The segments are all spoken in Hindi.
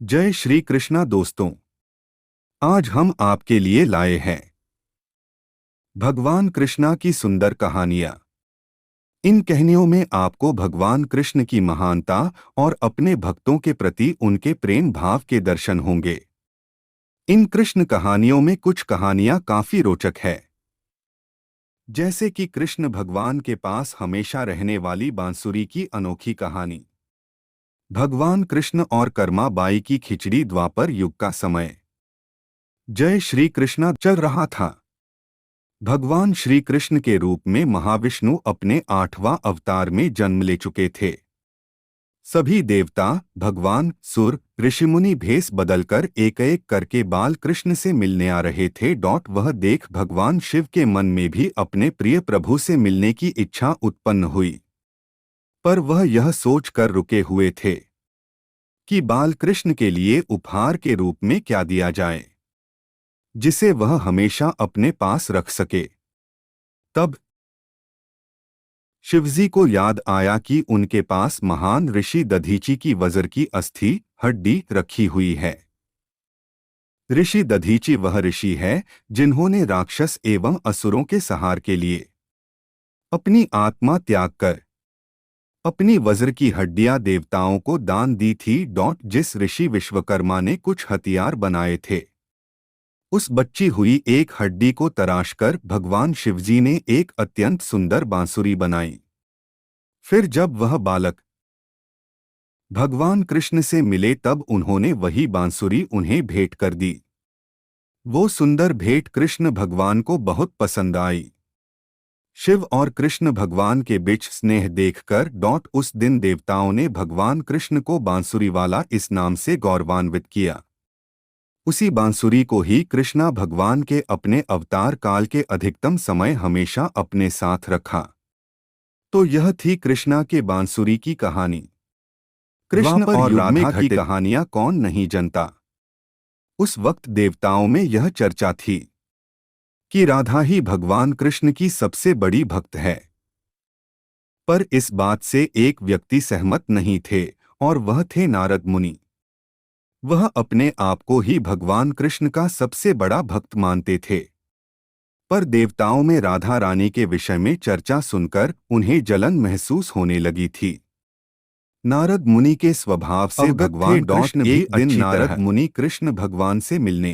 जय श्री कृष्णा दोस्तों। आज हम आपके लिए लाए हैं भगवान कृष्णा की सुंदर कहानियां। इन कहानियों में आपको भगवान कृष्ण की महानता और अपने भक्तों के प्रति उनके प्रेम भाव के दर्शन होंगे। इन कृष्ण कहानियों में कुछ कहानियां काफी रोचक है, जैसे कि कृष्ण भगवान के पास हमेशा रहने वाली बांसुरी की अनोखी कहानी, भगवान कृष्ण और कर्मा बाई की खिचड़ी द्वापर युग का समय। जय श्री कृष्णा चल रहा था। भगवान श्री कृष्ण के रूप में महाविष्णु अपने 8वां अवतार में जन्म ले चुके थे। सभी देवता, भगवान, सुर, ऋषिमुनि भेष बदलकर एक एक करके बाल कृष्ण से मिलने आ रहे थे। वह देख भगवान शिव के मन में भी अपने प्रिय प्रभु से मिलने की इच्छा उत्पन्न हुई, पर वह यह सोच कर रुके हुए थे कि बाल कृष्ण के लिए उपहार के रूप में क्या दिया जाए जिसे वह हमेशा अपने पास रख सके। तब शिवजी को याद आया कि उनके पास महान ऋषि दधीची की वज्र की अस्थि हड्डी रखी हुई है। ऋषि दधीची वह ऋषि है जिन्होंने राक्षस एवं असुरों के संहार के लिए अपनी आत्मा त्याग कर अपनी वज्र की हड्डियां देवताओं को दान दी थी। जिस ऋषि विश्वकर्मा ने कुछ हथियार बनाए थे, उस बची हुई एक हड्डी को तराशकर भगवान शिवजी ने एक अत्यंत सुंदर बांसुरी बनाई। फिर जब वह बालक भगवान कृष्ण से मिले तब उन्होंने वही बांसुरी उन्हें भेंट कर दी। वो सुंदर भेंट कृष्ण भगवान को बहुत पसंद आई। शिव और कृष्ण भगवान के बीच स्नेह देखकर उस दिन देवताओं ने भगवान कृष्ण को बांसुरी वाला इस नाम से गौरवान्वित किया। उसी बांसुरी को ही कृष्णा भगवान के अपने अवतार काल के अधिकतम समय हमेशा अपने साथ रखा। तो यह थी कृष्णा के बांसुरी की कहानी। कृष्ण और राधा की कहानियां कौन नहीं जानता। उस वक्त देवताओं में यह चर्चा थी कि राधा ही भगवान कृष्ण की सबसे बड़ी भक्त है। पर इस बात से एक व्यक्ति सहमत नहीं थे, और वह थे नारद मुनि। वह अपने आप को ही भगवान कृष्ण का सबसे बड़ा भक्त मानते थे। पर देवताओं में राधा रानी के विषय में चर्चा सुनकर उन्हें जलन महसूस होने लगी थी। नारद मुनि के स्वभाव से भगवान कृष्ण भी एक दिन नारद मुनि कृष्ण भगवान से मिलने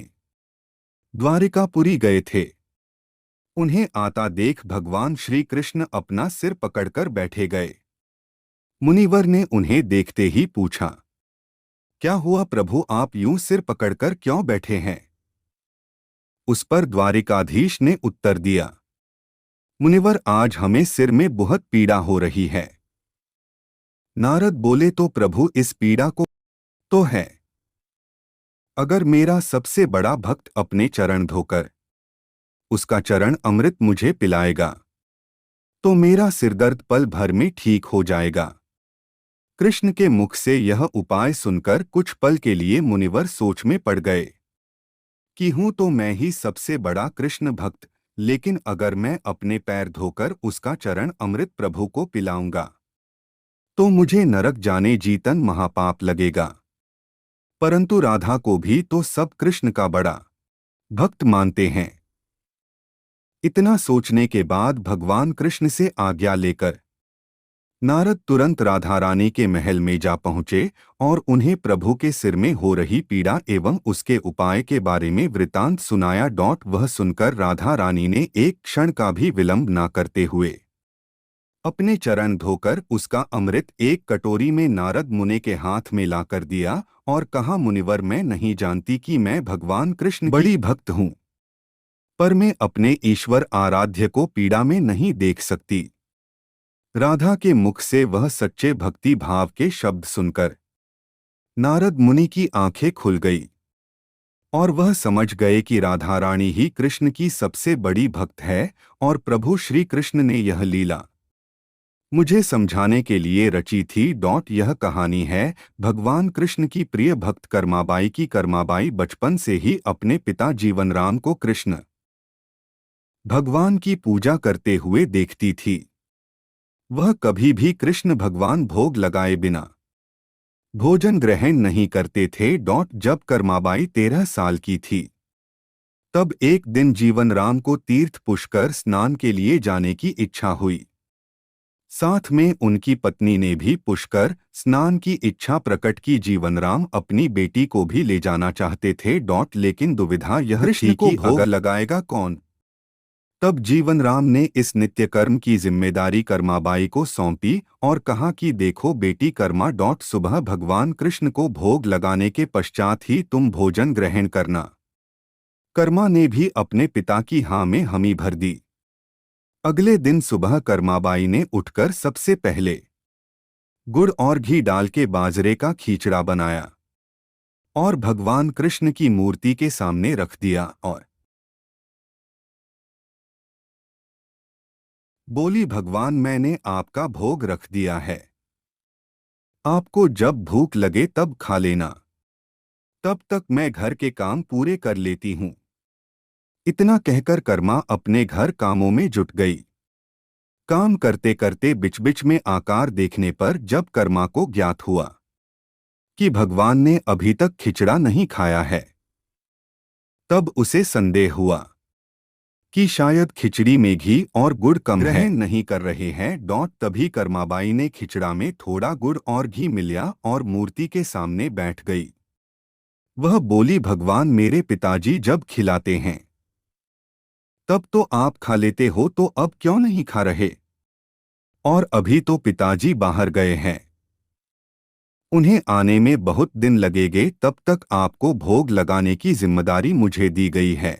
द्वारिकापुरी गए थे। उन्हें आता देख भगवान श्री कृष्ण अपना सिर पकड़कर बैठे गए। मुनिवर ने उन्हें देखते ही पूछा, क्या हुआ प्रभु, आप यूं सिर पकड़कर क्यों बैठे हैं? उस पर द्वारिकाधीश ने उत्तर दिया, मुनिवर, आज हमें सिर में बहुत पीड़ा हो रही है। नारद बोले, तो प्रभु इस पीड़ा को तो है, अगर मेरा सबसे बड़ा भक्त अपने चरण धोकर उसका चरण अमृत मुझे पिलाएगा तो मेरा सिरदर्द पल भर में ठीक हो जाएगा। कृष्ण के मुख से यह उपाय सुनकर कुछ पल के लिए मुनिवर सोच में पड़ गए कि हूं तो मैं ही सबसे बड़ा कृष्ण भक्त, लेकिन अगर मैं अपने पैर धोकर उसका चरण अमृत प्रभु को पिलाऊंगा तो मुझे नरक जाने जीतन महापाप लगेगा। परंतु राधा को भी तो सब कृष्ण का बड़ा भक्त मानते हैं। इतना सोचने के बाद भगवान कृष्ण से आज्ञा लेकर नारद तुरंत राधा रानी के महल में जा पहुंचे और उन्हें प्रभु के सिर में हो रही पीड़ा एवं उसके उपाय के बारे में वृतांत सुनाया। वह सुनकर राधा रानी ने एक क्षण का भी विलंब न करते हुए अपने चरण धोकर उसका अमृत एक कटोरी में नारद मुनि के हाथ में लाकर दिया और कहा, मुनिवर, मैं नहीं जानती कि मैं भगवान कृष्ण बड़ी भक्त हूँ, पर मैं अपने ईश्वर आराध्य को पीड़ा में नहीं देख सकती। राधा के मुख से वह सच्चे भक्ति भाव के शब्द सुनकर नारद मुनि की आंखें खुल गई और वह समझ गए कि राधा रानी ही कृष्ण की सबसे बड़ी भक्त है और प्रभु श्री कृष्ण ने यह लीला मुझे समझाने के लिए रची थी। यह कहानी है भगवान कृष्ण की प्रिय भक्त कर्माबाई की। कर्माबाई बचपन से ही अपने पिता जीवनराम को कृष्ण भगवान की पूजा करते हुए देखती थी। वह कभी भी कृष्ण भगवान भोग लगाए बिना भोजन ग्रहण नहीं करते थे। जब कर्माबाई 13 साल की थी तब एक दिन जीवन राम को तीर्थ पुष्कर स्नान के लिए जाने की इच्छा हुई। साथ में उनकी पत्नी ने भी पुष्कर स्नान की इच्छा प्रकट की। जीवनराम अपनी बेटी को भी ले जाना चाहते थे। लेकिन दुविधा यह थी कि भोग लगाएगा कौन। तब जीवनराम ने इस नित्य कर्म की जिम्मेदारी कर्माबाई को सौंपी और कहा कि देखो बेटी कर्मा, सुबह भगवान कृष्ण को भोग लगाने के पश्चात ही तुम भोजन ग्रहण करना। कर्मा ने भी अपने पिता की हाँ में हामी भर दी। अगले दिन सुबह कर्माबाई ने उठकर सबसे पहले गुड़ और घी डाल के बाजरे का खींचड़ा बनाया और भगवान कृष्ण की मूर्ति के सामने रख दिया और बोली, भगवान मैंने आपका भोग रख दिया है, आपको जब भूख लगे तब खा लेना, तब तक मैं घर के काम पूरे कर लेती हूँ। इतना कहकर कर्मा अपने घर कामों में जुट गई। काम करते करते बिच बिच में आकार देखने पर जब कर्मा को ज्ञात हुआ कि भगवान ने अभी तक खिचड़ा नहीं खाया है, तब उसे संदेह हुआ कि शायद खिचड़ी में घी और गुड़ कम है, ग्रहण नहीं कर रहे हैं। तभी कर्माबाई ने खिचड़ा में थोड़ा गुड़ और घी मिलाया और मूर्ति के सामने बैठ गई। वह बोली, भगवान मेरे पिताजी जब खिलाते हैं तब तो आप खा लेते हो, तो अब क्यों नहीं खा रहे? और अभी तो पिताजी बाहर गए हैं, उन्हें आने में बहुत दिन लगेंगे, तब तक आपको भोग लगाने की जिम्मेदारी मुझे दी गई है,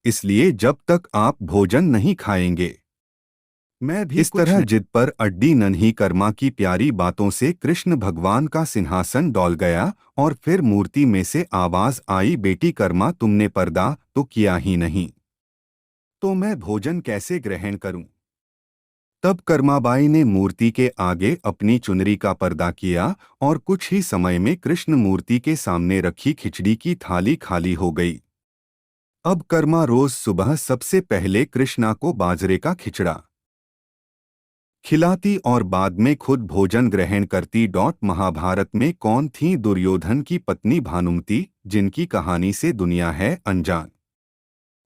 इसलिए जब तक आप भोजन नहीं खाएंगे मैं भी। इस तरह जिद पर अड्डी नन्ही कर्मा की प्यारी बातों से कृष्ण भगवान का सिंहासन डोल गया और फिर मूर्ति में से आवाज आई, बेटी कर्मा तुमने पर्दा तो किया ही नहीं, तो मैं भोजन कैसे ग्रहण करूं? तब कर्माबाई ने मूर्ति के आगे अपनी चुनरी का पर्दा किया और कुछ ही समय में कृष्ण मूर्ति के सामने रखी खिचड़ी की थाली खाली हो गई। अब कर्मा रोज सुबह सबसे पहले कृष्णा को बाजरे का खिचड़ा खिलाती और बाद में खुद भोजन ग्रहण करती। महाभारत में कौन थी दुर्योधन की पत्नी भानुमति, जिनकी कहानी से दुनिया है अनजान।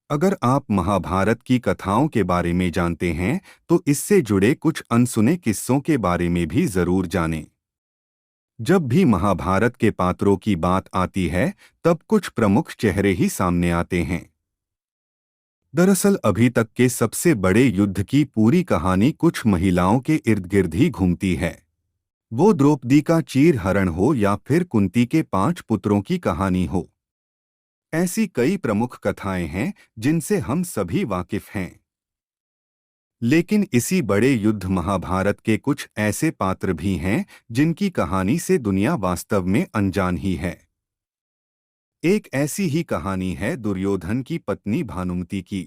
अगर आप महाभारत की कथाओं के बारे में जानते हैं तो इससे जुड़े कुछ अनसुने किस्सों के बारे में भी जरूर जानें। जब भी महाभारत के पात्रों की बात आती है तब कुछ प्रमुख चेहरे ही सामने आते हैं। दरअसल अभी तक के सबसे बड़े युद्ध की पूरी कहानी कुछ महिलाओं के इर्द गिर्द ही घूमती है। वो द्रौपदी का चीर हरण हो या फिर कुंती के 5 पुत्रों की कहानी हो, ऐसी कई प्रमुख कथाएं हैं जिनसे हम सभी वाकिफ हैं। लेकिन इसी बड़े युद्ध महाभारत के कुछ ऐसे पात्र भी हैं जिनकी कहानी से दुनिया वास्तव में अनजान ही है। एक ऐसी ही कहानी है दुर्योधन की पत्नी भानुमति की।